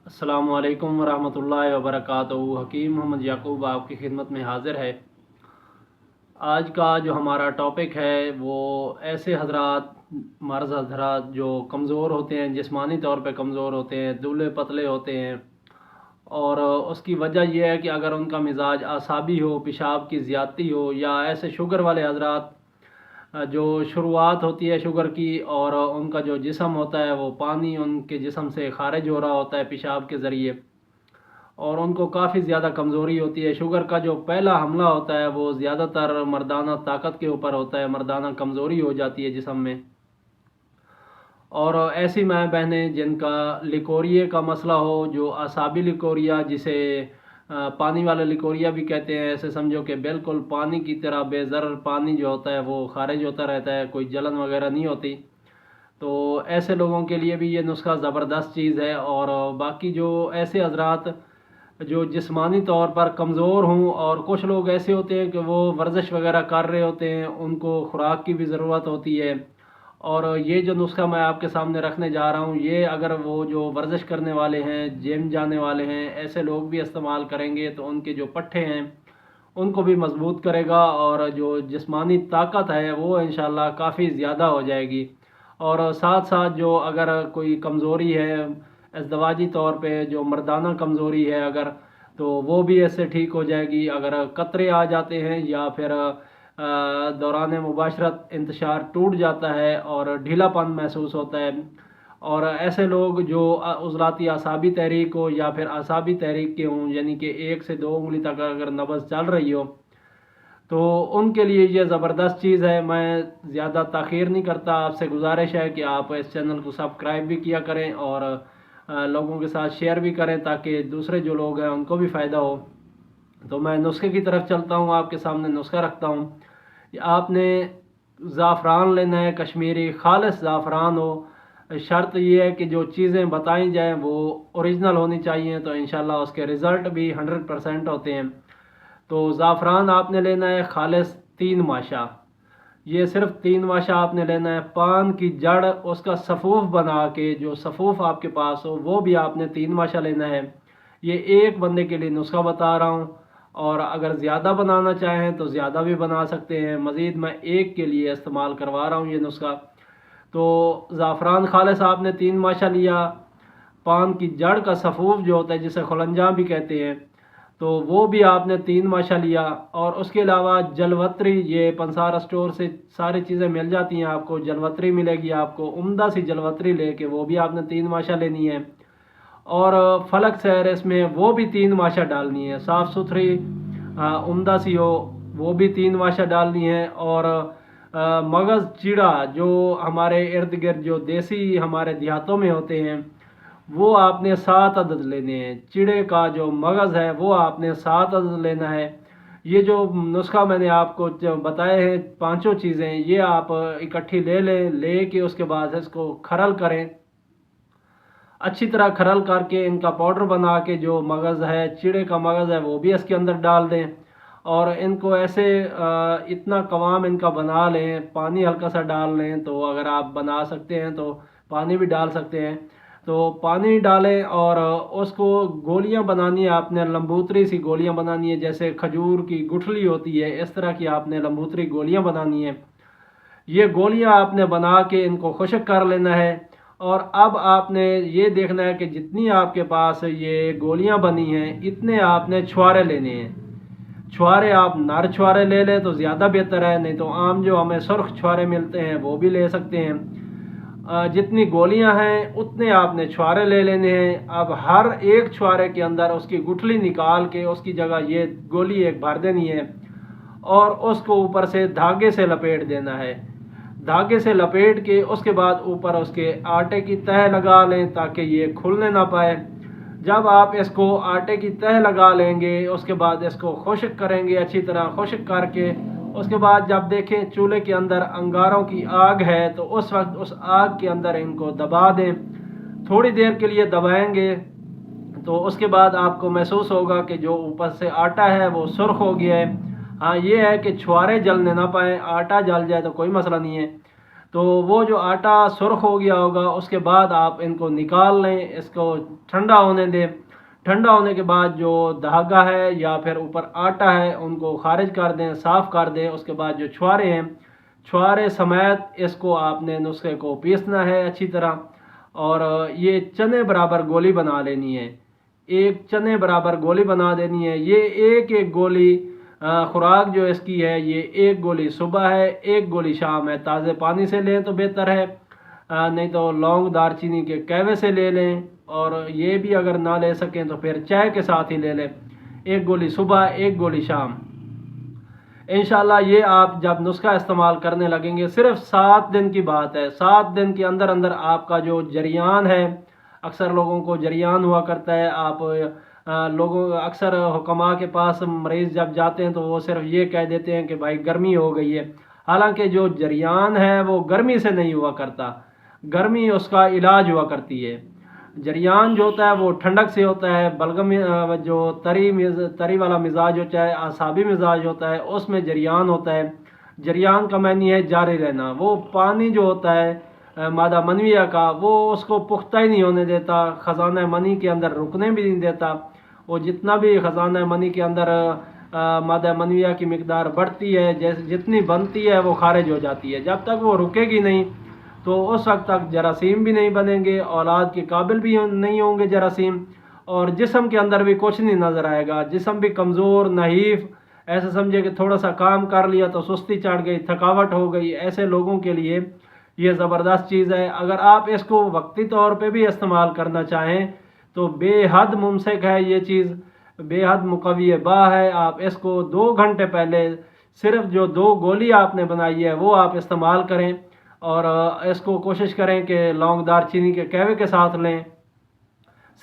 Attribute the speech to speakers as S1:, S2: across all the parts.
S1: السلام علیکم ورحمۃ اللہ وبرکاتہ۔ حکیم محمد یعقوب آپ کی خدمت میں حاضر ہے۔ آج کا جو ہمارا ٹاپک ہے وہ ایسے حضرات، مرد حضرات جو کمزور ہوتے ہیں، جسمانی طور پہ کمزور ہوتے ہیں، دبلے پتلے ہوتے ہیں، اور اس کی وجہ یہ ہے کہ اگر ان کا مزاج اعصابی ہو، پیشاب کی زیادتی ہو، یا ایسے شوگر والے حضرات جو شروعات ہوتی ہے شوگر کی، اور ان کا جو جسم ہوتا ہے وہ پانی ان کے جسم سے خارج ہو رہا ہوتا ہے پیشاب کے ذریعے، اور ان کو کافی زیادہ کمزوری ہوتی ہے۔ شوگر کا جو پہلا حملہ ہوتا ہے وہ زیادہ تر مردانہ طاقت کے اوپر ہوتا ہے، مردانہ کمزوری ہو جاتی ہے جسم میں۔ اور ایسی ماں بہنیں جن کا لیکوریے کا مسئلہ ہو، جو اعصابی لیکوریا، جسے پانی والا لیکوریا بھی کہتے ہیں، ایسے سمجھو کہ بالکل پانی کی طرح بے ضرر پانی جو ہوتا ہے وہ خارج ہوتا رہتا ہے، کوئی جلن وغیرہ نہیں ہوتی، تو ایسے لوگوں کے لیے بھی یہ نسخہ زبردست چیز ہے۔ اور باقی جو ایسے حضرات جو جسمانی طور پر کمزور ہوں، اور کچھ لوگ ایسے ہوتے ہیں کہ وہ ورزش وغیرہ کر رہے ہوتے ہیں، ان کو خوراک کی بھی ضرورت ہوتی ہے، اور یہ جو نسخہ میں آپ کے سامنے رکھنے جا رہا ہوں، یہ اگر وہ جو ورزش کرنے والے ہیں، جم جانے والے ہیں، ایسے لوگ بھی استعمال کریں گے تو ان کے جو پٹھے ہیں ان کو بھی مضبوط کرے گا، اور جو جسمانی طاقت ہے وہ انشاءاللہ کافی زیادہ ہو جائے گی۔ اور ساتھ ساتھ جو اگر کوئی کمزوری ہے ازدواجی طور پہ، جو مردانہ کمزوری ہے اگر، تو وہ بھی ایسے ٹھیک ہو جائے گی۔ اگر قطرے آ جاتے ہیں یا پھر دوران مباشرت انتشار ٹوٹ جاتا ہے اور ڈھیلا پن محسوس ہوتا ہے، اور ایسے لوگ جو عضلاتی اعصابی تحریک ہو یا پھر اعصابی تحریک کے ہوں، یعنی کہ 1 سے 2 انگلی تک اگر نبض چل رہی ہو، تو ان کے لیے یہ زبردست چیز ہے۔ میں زیادہ تاخیر نہیں کرتا، آپ سے گزارش ہے کہ آپ اس چینل کو سبسکرائب بھی کیا کریں، اور لوگوں کے ساتھ شیئر بھی کریں تاکہ دوسرے جو لوگ ہیں ان کو بھی فائدہ ہو۔ تو میں نسخے کی طرف چلتا ہوں، آپ کے سامنے نسخہ رکھتا ہوں۔ آپ نے زعفران لینا ہے، کشمیری خالص زعفران ہو۔ شرط یہ ہے کہ جو چیزیں بتائیں جائیں وہ اوریجنل ہونی چاہیے، تو انشاءاللہ اس کے رزلٹ بھی 100% ہوتے ہیں۔ تو زعفران آپ نے لینا ہے خالص 3 ماشا، یہ صرف 3 ماشا آپ نے لینا ہے۔ پان کی جڑ اس کا صفوف بنا کے، جو صفوف آپ کے پاس ہو وہ بھی آپ نے 3 ماشا لینا ہے۔ یہ ایک بندے کے لیے نسخہ بتا رہا ہوں، اور اگر زیادہ بنانا چاہیں تو زیادہ بھی بنا سکتے ہیں، مزید میں ایک کے لیے استعمال کروا رہا ہوں یہ نسخہ۔ تو زعفران خالص آپ نے 3 ماشا لیا۔ پان کی جڑ کا صفوف جو ہوتا ہے جسے خلنجاں بھی کہتے ہیں، تو وہ بھی آپ نے 3 ماشا لیا۔ اور اس کے علاوہ جلوتری، یہ پنسار اسٹور سے ساری چیزیں مل جاتی ہیں آپ کو، جلوتری ملے گی آپ کو، عمدہ سی جلوتری لے کے وہ بھی آپ نے 3 ماشا لینی ہے۔ اور فلک سیر اس میں وہ بھی 3 ماشا ڈالنی ہے، صاف ستھری عمدہ سی ہو، وہ بھی 3 ماشا ڈالنی ہے۔ اور مغز چیڑا جو ہمارے ارد گرد جو دیسی ہمارے دیہاتوں میں ہوتے ہیں، وہ آپ نے 7 عدد لینے ہیں۔ چیڑے کا جو مغز ہے وہ آپ نے 7 عدد لینا ہے۔ یہ جو نسخہ میں نے آپ کو بتائے ہیں 5 چیزیں، یہ آپ اکٹھی لے لیں، لے کے اس کے بعد اس کو کھرل کریں، اچھی طرح کھرل کر کے ان کا پاؤڈر بنا کے، جو مغز ہے چیڑے کا مغز ہے وہ بھی اس کے اندر ڈال دیں، اور ان کو ایسے اتنا قوام ان کا بنا لیں، پانی ہلکا سا ڈال لیں، تو اگر آپ بنا سکتے ہیں تو پانی بھی ڈال سکتے ہیں، تو پانی ڈالیں، اور اس کو گولیاں بنانی ہے آپ نے، لمبوتری سی گولیاں بنانی ہے، جیسے کھجور کی گٹھلی ہوتی ہے اس طرح کی آپ نے لمبوتری گولیاں بنانی ہے۔ یہ گولیاں آپ نے بنا کے ان کو خشک کر لینا ہے۔ اور اب آپ نے یہ دیکھنا ہے کہ جتنی آپ کے پاس یہ گولیاں بنی ہیں اتنے آپ نے چھوارے لینے ہیں۔ چھوارے آپ نر چھوارے لے لیں تو زیادہ بہتر ہے، نہیں تو عام جو ہمیں سرخ چھوارے ملتے ہیں وہ بھی لے سکتے ہیں۔ جتنی گولیاں ہیں اتنے آپ نے چھوارے لے لینے ہیں۔ اب ہر ایک چھوارے کے اندر اس کی گٹھلی نکال کے اس کی جگہ یہ گولی ایک بھر دینی ہے، اور اس کو اوپر سے دھاگے سے لپیٹ دینا ہے۔ دھاگے سے لپیٹ کے اس کے بعد اوپر اس کے آٹے کی تہ لگا لیں تاکہ یہ کھلنے نہ پائے۔ جب آپ اس کو آٹے کی تہ لگا لیں گے، اس کے بعد اس کو خشک کریں گے، اچھی طرح خشک کر کے اس کے بعد جب دیکھیں چولہے کے اندر انگاروں کی آگ ہے تو اس وقت اس آگ کے اندر ان کو دبا دیں، تھوڑی دیر کے لیے دبائیں گے، تو اس کے بعد آپ کو محسوس ہوگا کہ جو اوپر سے آٹا ہے وہ سرخ ہو گیا ہے۔ ہاں یہ ہے کہ چھوارے جلنے نہ پائیں، آٹا جل جائے تو کوئی مسئلہ نہیں ہے۔ تو وہ جو آٹا سرخ ہو گیا ہوگا اس کے بعد آپ ان کو نکال لیں، اس کو ٹھنڈا ہونے دیں۔ ٹھنڈا ہونے کے بعد جو دھاگا ہے یا پھر اوپر آٹا ہے ان کو خارج کر دیں، صاف کر دیں۔ اس کے بعد جو چھوارے ہیں، چھوارے سمیت اس کو آپ نے نسخے کو پیسنا ہے اچھی طرح، اور یہ چنے برابر گولی بنا لینی ہے، ایک چنے برابر گولی بنا دینی ہے۔ یہ ایک ایک گولی خوراک جو اس کی ہے، یہ ایک گولی صبح ہے، ایک گولی شام ہے۔ تازے پانی سے لیں تو بہتر ہے، نہیں تو لونگ دار چینی کے کہوے سے لے لیں، اور یہ بھی اگر نہ لے سکیں تو پھر چائے کے ساتھ ہی لے لیں، ایک گولی صبح ایک گولی شام۔ انشاءاللہ یہ آپ جب نسخہ استعمال کرنے لگیں گے، صرف 7 دن کی بات ہے، 7 دن کے اندر اندر آپ کا جو جریان ہے، اکثر لوگوں کو جریان ہوا کرتا ہے، آپ لوگوں اکثر حکماء کے پاس مریض جب جاتے ہیں تو وہ صرف یہ کہہ دیتے ہیں کہ بھائی گرمی ہو گئی ہے، حالانکہ جو جریان ہے وہ گرمی سے نہیں ہوا کرتا، گرمی اس کا علاج ہوا کرتی ہے۔ جریان جو ہوتا ہے وہ ٹھنڈک سے ہوتا ہے، بلغم جو تری والا مزاج ہوتا ہے، اعصابی مزاج ہوتا ہے، اس میں جریان ہوتا ہے۔ جریان کا معنی ہے جاری رہنا۔ وہ پانی جو ہوتا ہے مادہ منویہ کا، وہ اس کو پختہ ہی نہیں ہونے دیتا، خزانہ منی کے اندر رکنے بھی نہیں دیتا۔ وہ جتنا بھی خزانہ منی کے اندر مادہ منویہ کی مقدار بڑھتی ہے، جتنی بنتی ہے وہ خارج ہو جاتی ہے۔ جب تک وہ رکے گی نہیں تو اس وقت تک جراثیم بھی نہیں بنیں گے، اولاد کے قابل بھی نہیں ہوں گے جراثیم، اور جسم کے اندر بھی کچھ نہیں نظر آئے گا، جسم بھی کمزور نحیف، ایسے سمجھے کہ تھوڑا سا کام کر لیا تو سستی چڑھ گئی، تھکاوٹ ہو گئی۔ ایسے لوگوں کے لیے یہ زبردست چیز ہے۔ اگر آپ اس کو وقتی طور پہ بھی استعمال کرنا چاہیں تو بے حد ممسک ہے، یہ چیز بے حد مقوی با ہے۔ آپ اس کو 2 گھنٹے پہلے صرف جو 2 گولی آپ نے بنائی ہے وہ آپ استعمال کریں، اور اس کو کوشش کریں کہ لونگ دار چینی کے کہوے کے ساتھ لیں۔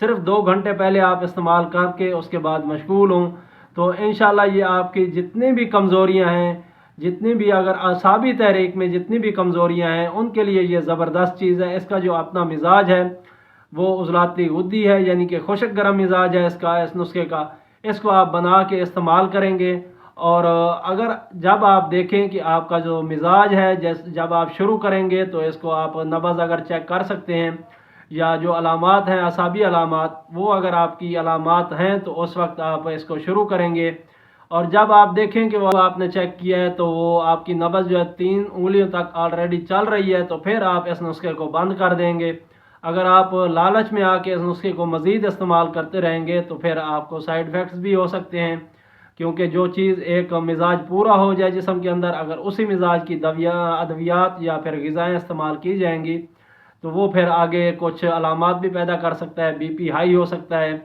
S1: صرف 2 گھنٹے پہلے آپ استعمال کر کے اس کے بعد مشغول ہوں تو انشاءاللہ یہ آپ کی جتنی بھی کمزوریاں ہیں، جتنی بھی اگر اعصابی تحریک میں جتنی بھی کمزوریاں ہیں، ان کے لیے یہ زبردست چیز ہے۔ اس کا جو اپنا مزاج ہے وہ عضلاتی غدی ہے، یعنی کہ خشک گرم مزاج ہے اس نسخے کا۔ اس کو آپ بنا کے استعمال کریں گے، اور اگر جب آپ دیکھیں کہ آپ کا جو مزاج ہے، جب آپ شروع کریں گے تو اس کو آپ نبض اگر چیک کر سکتے ہیں، یا جو علامات ہیں اعصابی علامات، وہ اگر آپ کی علامات ہیں تو اس وقت آپ اس کو شروع کریں گے، اور جب آپ دیکھیں کہ وہ آپ نے چیک کیا ہے تو وہ آپ کی نبض جو ہے 3 انگلیوں تک آلریڈی چل رہی ہے، تو پھر آپ اس نسخے کو بند کر دیں گے۔ اگر آپ لالچ میں آ کے اس نسخے کو مزید استعمال کرتے رہیں گے تو پھر آپ کو سائیڈ ایفیکٹس بھی ہو سکتے ہیں، کیونکہ جو چیز ایک مزاج پورا ہو جائے جسم کے اندر، اگر اسی مزاج کی ادویات یا پھر غذائیں استعمال کی جائیں گی تو وہ پھر آگے کچھ علامات بھی پیدا کر سکتا ہے، بی پی ہائی ہو سکتا ہے،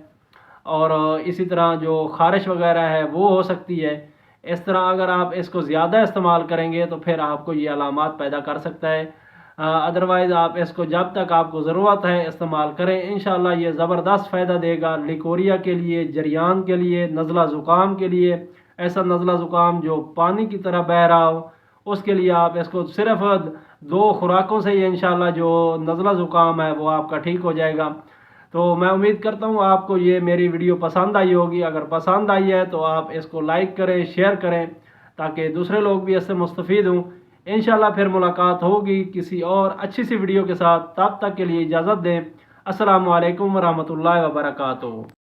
S1: اور اسی طرح جو خارش وغیرہ ہے وہ ہو سکتی ہے۔ اس طرح اگر آپ اس کو زیادہ استعمال کریں گے تو پھر آپ کو یہ علامات پیدا کر سکتا ہے۔ ادروائز آپ اس کو جب تک آپ کو ضرورت ہے استعمال کریں، انشاءاللہ یہ زبردست فائدہ دے گا لیکوریا کے لیے، جریان کے لیے، نزلہ زکام کے لیے، ایسا نزلہ زکام جو پانی کی طرح بہہ رہا ہو، اس کے لیے آپ اس کو صرف 2 خوراکوں سے ہی انشاءاللہ جو نزلہ زکام ہے وہ آپ کا ٹھیک ہو جائے گا۔ تو میں امید کرتا ہوں آپ کو یہ میری ویڈیو پسند آئی ہوگی۔ اگر پسند آئی ہے تو آپ اس کو لائک کریں، شیئر کریں، تاکہ دوسرے لوگ بھی اس سے مستفید ہوں۔ انشاءاللہ پھر ملاقات ہوگی کسی اور اچھی سی ویڈیو کے ساتھ، تب تک کے لیے اجازت دیں۔ السلام علیکم ورحمۃ اللہ وبرکاتہ۔